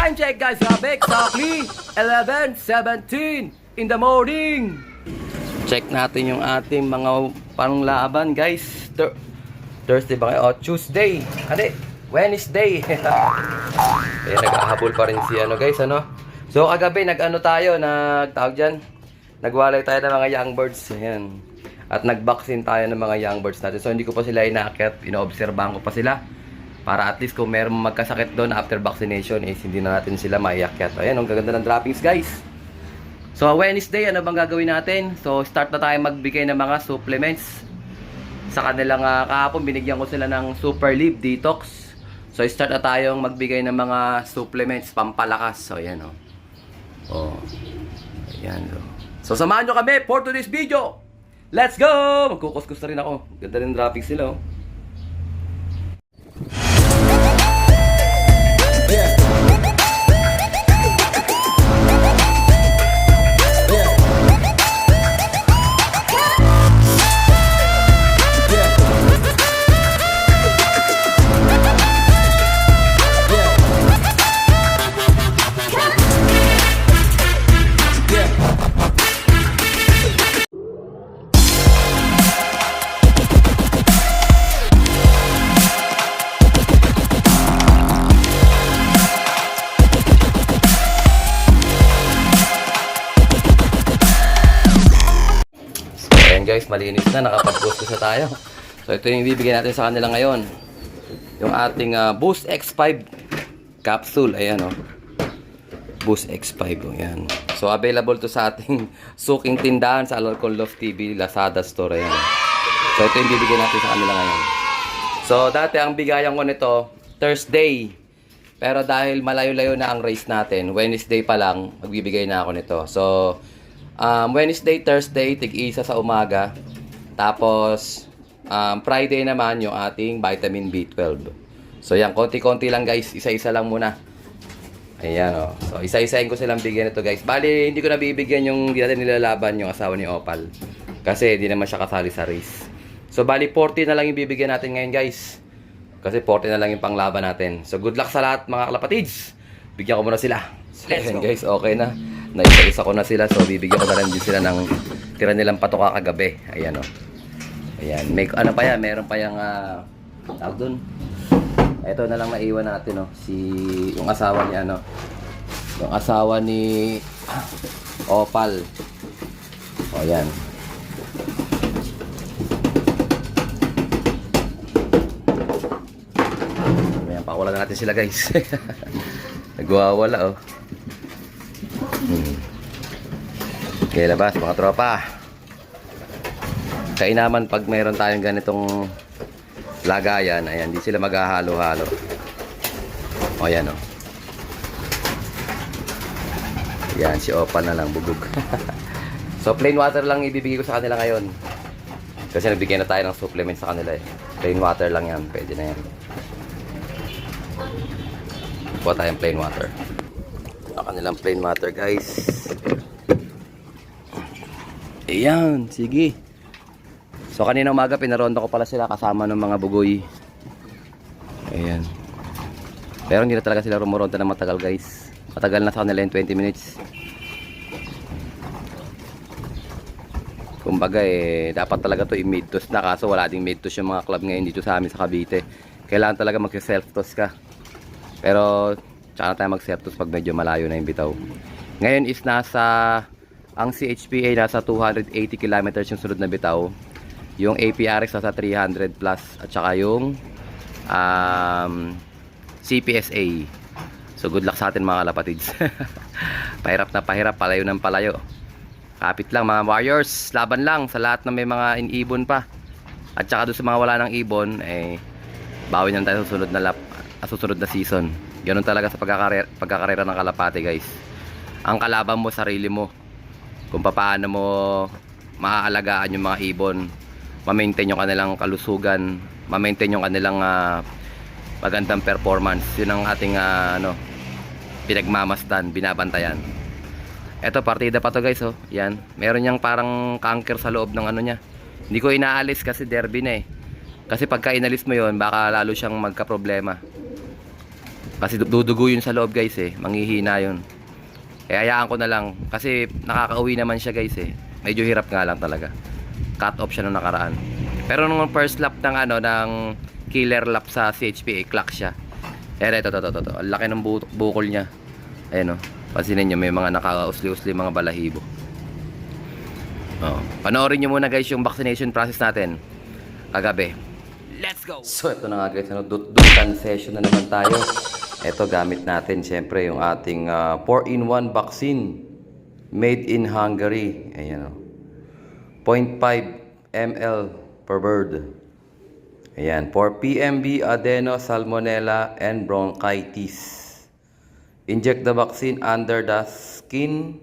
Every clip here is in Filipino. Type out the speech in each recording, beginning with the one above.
Time check guys, sabi exactly 11:17 in the morning. Check natin yung ating mga panglaban guys. Thursday ba kayo? Tuesday. Wednesday. Kaya naghahabol pa rin si guys, So kagabi nagtawag dyan. Nagwalay tayo ng mga young birds. Ayan. At nag-vaccine tayo ng mga young birds natin. So hindi ko pa sila inaakyat, inoobserbahan ko pa sila. Para at least kung meron magkasakit doon after vaccination, hindi na natin sila maiakyat. Ayan, ang gaganda ng droppings guys. So Wednesday, ano bang gagawin natin? So start na tayo magbigay ng mga supplements. Sa kanilang kahapon, binigyan ko sila ng Super Live Detox. So start na tayong magbigay ng mga supplements pampalakas. So ayan Ayan So samahan nyo kami for today's video. Let's go! Magkukuskus na rin ako. Ganda rin droppings nila guys, malinis na, nakapag-post na tayo. So ito yung bibigyan natin sa kanila ngayon. Yung ating Boost X5 capsule, ayan Boost X5, ayan. So available to sa ating suking tindahan sa Alcohol Love TV, Lazada store, ayan. So ito yung bibigyan natin sa kanila ngayon. So dati ang bigayan ko nito Thursday. Pero dahil malayo-layo na ang race natin, Wednesday pa lang magbibigay na ako nito. So Wednesday, Thursday, tig-isa sa umaga. Tapos, Friday naman yung ating vitamin B12. So, yan. Konti-konti lang, guys. Isa-isa lang muna. Ayan, So, isa-isahin ko silang bigyan ito, guys. Bali, hindi ko nabibigyan yung hindi natin nilalaban yung asawa ni Opal. Kasi, hindi naman siya kasali sa race. So, bali, 40 na lang yung bibigyan natin ngayon, guys. Kasi, 40 na lang yung panglaban natin. So, good luck sa lahat, mga kalapatids. Bigyan ko muna sila. Let's go. Guys, okay na. Naisa-isa ko na sila. So, bibigyan ko na rin din sila ng tira nilang patoka kagabi. Ayan, Ayan. May, pa yan? Meron pa yung, tawag dun. Ito na lang maiwan natin, yung asawa ni, yung asawa ni Opal. O, ayan. Ayan, pakulan na natin sila, guys. Nagwawala, Okay, labas mga tropa. Kainaman pag mayroon tayong ganitong lagayan, ayan, di sila maghahalo-halo. O, ayan, Ayan, si Opal na lang, bubog. So, plain water lang ibibigay ko sa kanila ngayon. Kasi nagbigay na tayo ng supplement sa kanila Plain water lang yan, pwede na yan. Kuha tayong plain water. Ang kanilang plain water, guys. Ayan, sige. So kanina umaga pinaronda ko pala sila kasama ng mga bugoy. Ayan. Pero hindi na talaga sila rumuronda na matagal, guys. Matagal na sa kanila yung 20 minutes. Kumbaga dapat talaga to i-mid-toss na, kaso wala ding mid-toss yung mga club ngayon dito sa amin sa Cavite. Kailangan talaga mag-self-toss ka. Pero tsaka na tayo mag-self-toss pag medyo malayo na yung bitaw. Ngayon is ang CHPA nasa 280 kilometers yung sunod na bitaw. Yung APRX nasa 300 plus. At saka yung CPSA. So good luck sa atin mga kalapatids. Pahirap na pahirap, palayo ng palayo. Kapit lang mga warriors. Laban lang sa lahat na may mga in-ibon pa. At saka doon sa mga wala ng ibon, bawi lang tayo sa susunod na season. Ganun talaga sa pagkakarera ng kalapate, guys. Ang kalaban mo, sarili mo. Kung paano mo maaalagaan yung mga ibon, ma-maintain yung kanilang kalusugan, ma-maintain yung kanilang magandang performance. Yun ang ating pinagmamasdan, binabantayan. Eto, partida pa to, guys, yan. Meron niyang parang cancer sa loob ng niya. Hindi ko inaalis kasi derby na Kasi pagka inalis mo yon, baka lalo siyang magka-problema. Kasi dudugo yun sa loob guys eh. Manghihina yun. Kaya hayaan ko na lang. Kasi nakakauwi naman siya guys eh. Medyo hirap nga lang talaga. Cut off siya nung nakaraan. Pero nung first lap ng ng killer lap sa CHP, clock siya. Eh, ito. Ang laki ng bukol niya. Ayan o. Pansinin nyo, may mga nakausli-usli mga balahibo. Oh. Panoorin nyo muna guys yung vaccination process natin kagabi. Let's go! So ito na nga guys, dutan session na naman tayo. Ito gamit natin syempre yung ating 4-in-1 vaccine made in Hungary. Ayan o. 0.5 ml per bird. Ayan, for PMB, adeno, salmonella, and bronchitis. Inject the vaccine under the skin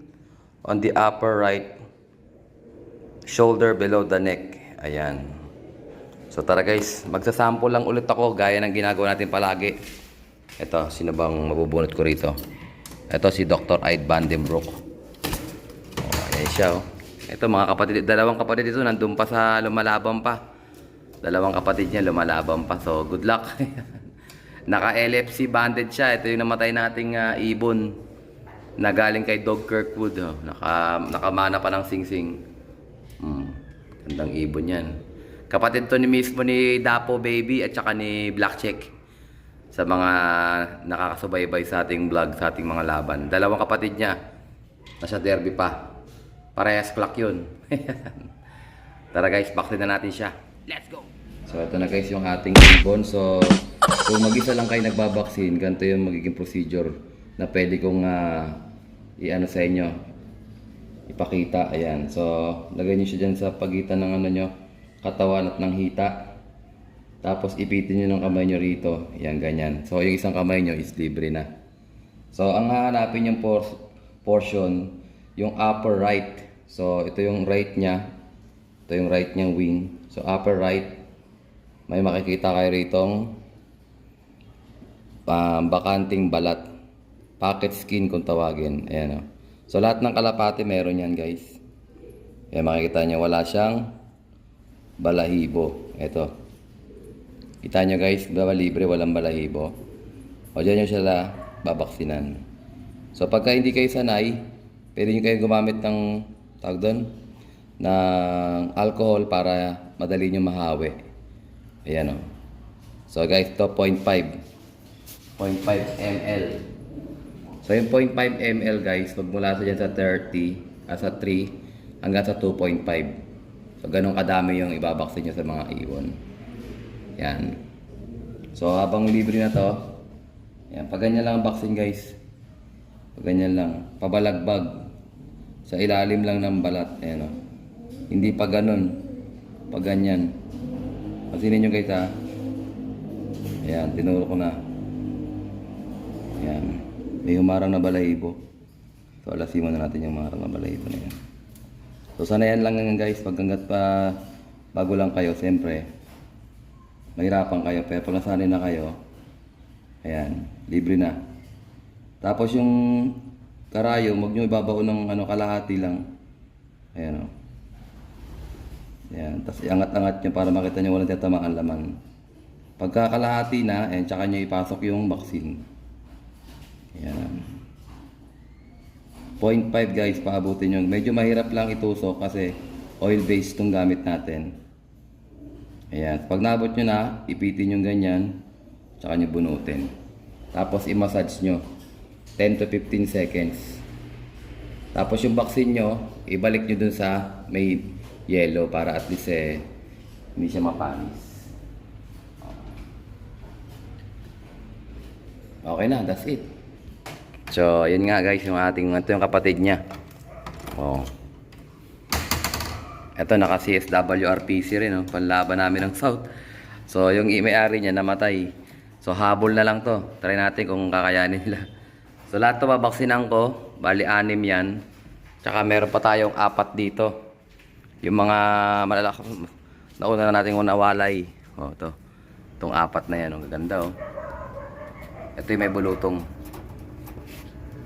on the upper right shoulder below the neck. Ayan. So tara guys, magsasample lang ulit ako gaya ng ginagawa natin palagi. Ito, sino bang mabubunot ko rito? Ito si Dr. Aid Vandenbroek. Oh, ayan siya oh. Ito mga kapatid, dalawang kapatid ito nandun pa sa lumalaban pa. Dalawang kapatid niya lumalaban pa. So good luck. Naka-LFC banded siya. Ito yung namatay nating ibon na galing kay Dog Kirkwood. Oh. Nakamana pa ng sing-sing. Gandang ibon yan. Kapatid to ni mismo ni Dapo Baby at saka ni Black Check. Sa mga nakakasubaybay sa ating vlog, sa ating mga laban. Dalawang kapatid niya. Nasa derby pa. Parehas clock yun. Tara guys, vaccine na natin siya. Let's go! So ito na guys yung ating ibon. So kung mag-isa lang kayo nagbabaksin, ganito yung magiging procedure na pwede kong i-ano sa inyo, ipakita. Ayan. So lagay nyo siya dyan sa pagitan ng ano nyo, katawan at ng hita. Tapos ipitin nyo ng kamay nyo rito. Ayan, ganyan. So yung isang kamay nyo is libre na. So ang hahanapin yung portion, yung upper right. So ito yung right nya. Ito yung right nyang wing. So upper right. May makikita kayo ritong bakanting balat. Pocket skin kung tawagin. Ayan o. So lahat ng kalapati meron yan guys. Ayan, makikita nyo wala siyang balahibo. Ito. Kita nyo guys, libre, walang balahibo. O dyan nyo sila babaksinan. So pagka hindi kayo sanay, pwede nyo kayo gumamit ng tawag doon, ng alcohol para madali nyo mahawi. Ayan o. So guys, ito 0.5 ml. So yung 0.5 ml guys, magmula sa dyan sa 30, sa 3 hanggang sa 2.5. So ganun kadami yung ibabaksin nyo sa mga ibon. Yan. So habang libre na to, yan, pag ganyan lang ang vaccine guys. Pag ganyan lang, pabalagbag sa ilalim lang ng balat. Ayan o. Hindi pa ganun. Pag ganyan. Pansinin nyo guys ha. Ayan, tinuro ko na. Ayan. May humarang na balahibo. So alasin na natin yung humarang na balahibo na yan. So sanayan lang yan guys. Pag hanggat pa bago lang kayo, siyempre mahirapan kayo. Pero pag nasanay na kayo, ayan, libre na. Tapos yung karayo, huwag nyo ibabaon ng kalahati lang. Ayan o. Ayan, tapos iangat-angat nyo para makita nyo walang tatamaan laman. Pagka kalahati na, ayan, tsaka nyo ipasok yung vaccine. Ayan. 0.5 guys, paabutin nyo. Medyo mahirap lang itusok kasi oil-based itong gamit natin. Ayan, pag naabot nyo na, ipitin nyo ganyan, tsaka nyo bunutin. Tapos i-massage nyo 10 to 15 seconds. Tapos yung vaccine nyo, ibalik nyo dun sa may yellow para at least hindi siya mapanis. Okay na, that's it. So, yun nga guys, yung ito yung kapatid niya. Oh. Ito naka CSW RPC rin, no? Panlaban namin ng South. So, yung may-ari niya namatay. So, habol na lang to. Try natin kung kakayanin nila. So, lahat to babaksinan ko. Bali, 6 yan. Tsaka meron pa tayong 4 dito. Yung mga malalaki. Nauna na natin nawalay. Oh, ito. Itong 4 na yan. Ang gaganda, oh. Ito yung may bulutong.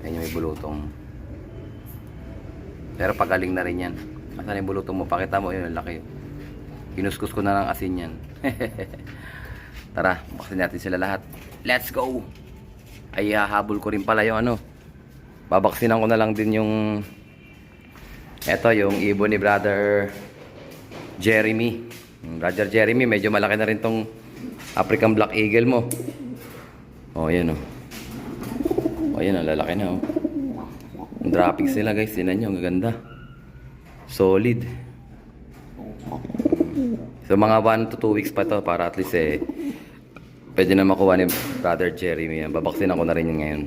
Ayan yung may bulutong. Pero pagaling na rin yan. Asan yung bulutong mo? Pakita mo yun. Ang laki. Kinuskus ko na ng asin yan. Tara, baksin natin sila lahat. Let's go! ay hahabol ko rin pala yung ano. Babaksinan ko na lang din yung yung ibon ni Brother Jeremy. Brother Jeremy, medyo malaki na rin tong African Black Eagle mo. Oh, yan oh. Oh, yan, lalaki na oh. Ang droppings nila guys, tinan nyo, ang gaganda. Solid. So mga 1 to 2 weeks pa to para at least pwede na makuha ni Brother Jeremy. Babaksin ako na rin yun ngayon.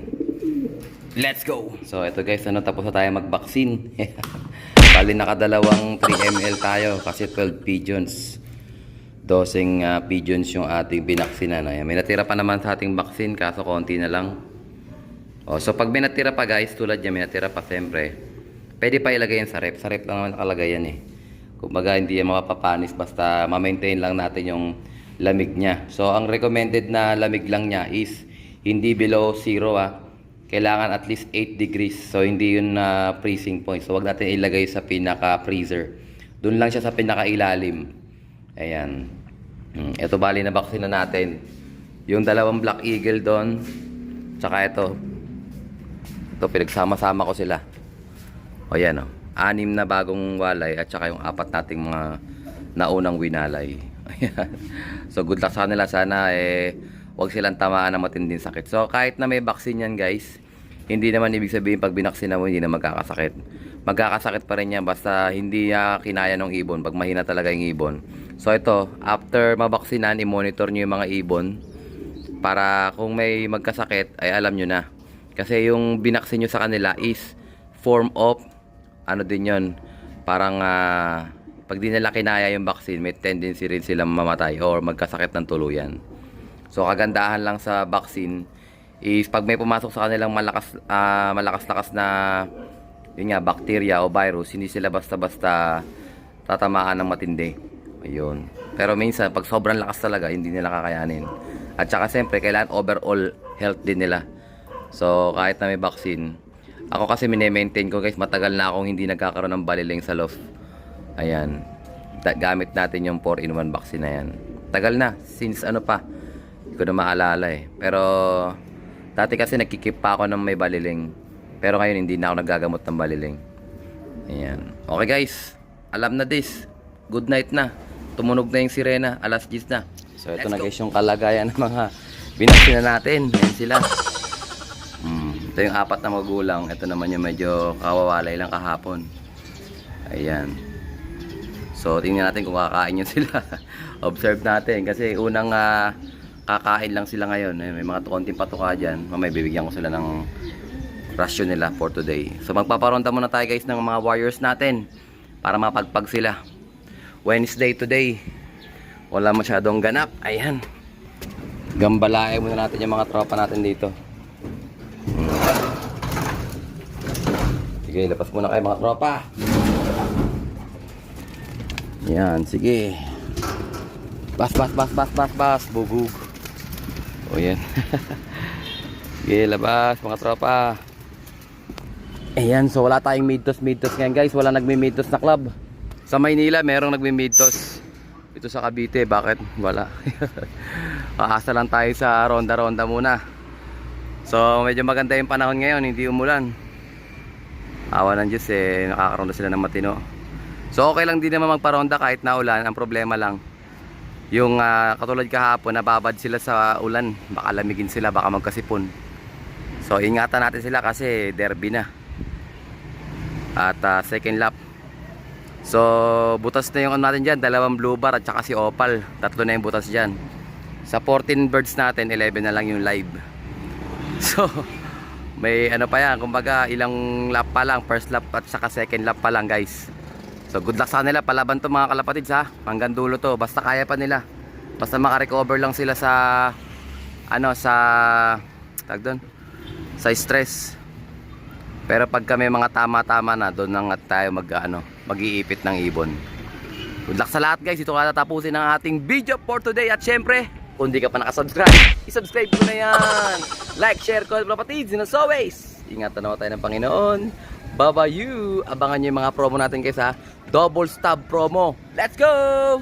Let's go! So ito guys, tapos na tayo mag-vaccine. Bali nakadalawang 3 ml tayo kasi 12 pigeons. Dosing pigeons yung ating binaksinan. Ayan. May natira pa naman sa ating vaccine kaso konti na lang. So pag may natira pa guys, tulad niya may natira pa siyempre, pwede pa ilagay yan sa rep. Sa rep lang naman nakalagay yan Kumbaga hindi yan mapapanis basta ma-maintain lang natin yung lamig niya. So ang recommended na lamig lang niya is hindi below 0 Kailangan at least 8 degrees. So hindi yun na freezing point. So wag natin ilagay sa pinaka-freezer. Doon lang siya sa pinaka-ilalim. Ayan. Ito bali na vaccine na natin. Yung dalawang Black Eagle doon. Tsaka ito. Ito pinagsama-sama ko sila. O yan o. 6 na bagong walay at saka yung 4 nating mga naunang winalay. Ayan. So good luck sa kanila. Sana wag silang tamaan ng matinding sakit. So kahit na may vaccine yan guys, hindi naman ibig sabihin pag binaksina mo hindi na magkakasakit. Magkakasakit pa rin yan basta hindi niya kinaya ng ibon pag mahina talaga yung ibon. So ito, after mabaksinan, i-monitor nyo yung mga ibon para kung may magkasakit ay alam nyo na. Kasi yung binaksin nyo sa kanila is form of ano din yun, parang pag di nila kinaya yung vaccine, may tendency rin silang mamatay or magkasakit ng tuluyan. So kagandahan lang sa vaccine is pag may pumasok sa kanilang malakas-lakas na yun nga, bacteria o virus, hindi sila basta-basta tatamaan ng matindi. Ayun. Pero minsan pag sobrang lakas talaga, hindi nila kakayanin. At saka siyempre kailangan overall health din nila. So kahit na may vaccine, ako kasi mine-maintain ko guys, matagal na akong hindi nagkakaroon ng baliling sa loft. Ayan. Gamit natin yung 4-in-1 vaccine na yan. Tagal na, since ano pa, hindi ko na maalala Pero dati kasi nagkikip pa ako ng may baliling. Pero ngayon hindi na ako nagagamot ng baliling. Ayan. Okay guys, alam na this. Good night na. Tumunog na yung sirena, alas 10 na. So ito na guys yung kalagayan ng mga binaksina natin. Ayan sila. Ito yung 4 na magulang. Ito naman yung medyo kawawalay lang kahapon. Ayan. So tingnan natin kung kakain yun sila. Observe natin kasi unang kakain lang sila ngayon. May mga konting patuka dyan. Mamaya bibigyan ko sila ng rasyon nila for today. So magpaparonda muna tayo guys ng mga warriors natin para mapagpag sila. Wednesday today. Wala masyadong ganap. Ayan. Gambalae muna natin yung mga tropa natin dito. Sige, lapas muna kayo mga tropa. Yan, sige. Bas, bugug. O yan. Sige, labas mga tropa. Ayan, so wala tayong midtos ngayon guys. Wala nagmi-midtos na club. Sa Maynila, merong nagmi-midtos. Ito sa Cavite, bakit? Wala. Aasa lang tayo sa ronda-ronda muna. So, medyo maganda yung panahon ngayon, hindi umulan. Awa ng Diyos nakakaroon na sila ng matino. So, okay lang din naman magparonda kahit na ulan. Ang problema lang, yung katulad kahapon, nababad sila sa ulan. Baka lamigin sila, baka magkasipon. So, ingatan natin sila kasi derby na. At second lap. So, butas na yung ano natin dyan, 2 blue bar at saka si Opal. 3 na yung butas dyan. Sa 14 birds natin, 11 na lang yung live. So, may ano pa yan, kumbaga ilang lap pa lang, first lap at saka second lap pa lang guys. So good luck sa kanila, palaban to mga kalapatids ha, hanggang dulo to, basta kaya pa nila. Basta makarecover lang sila sa ano, sa tag doon, sa stress. Pero pag kami mga tama-tama na, doon nang tayo mag-iipit ng ibon. Good luck sa lahat guys, ito ka tatapusin ang ating video for today. At syempre, kung di ka pa nakasubscribe, isubscribe mo na yan. Like, share, comment, kapatids. And as always, ingatan naman tayo ng Panginoon. Bye-bye you. Abangan nyo yung mga promo natin guys ha. Double stab promo. Let's go!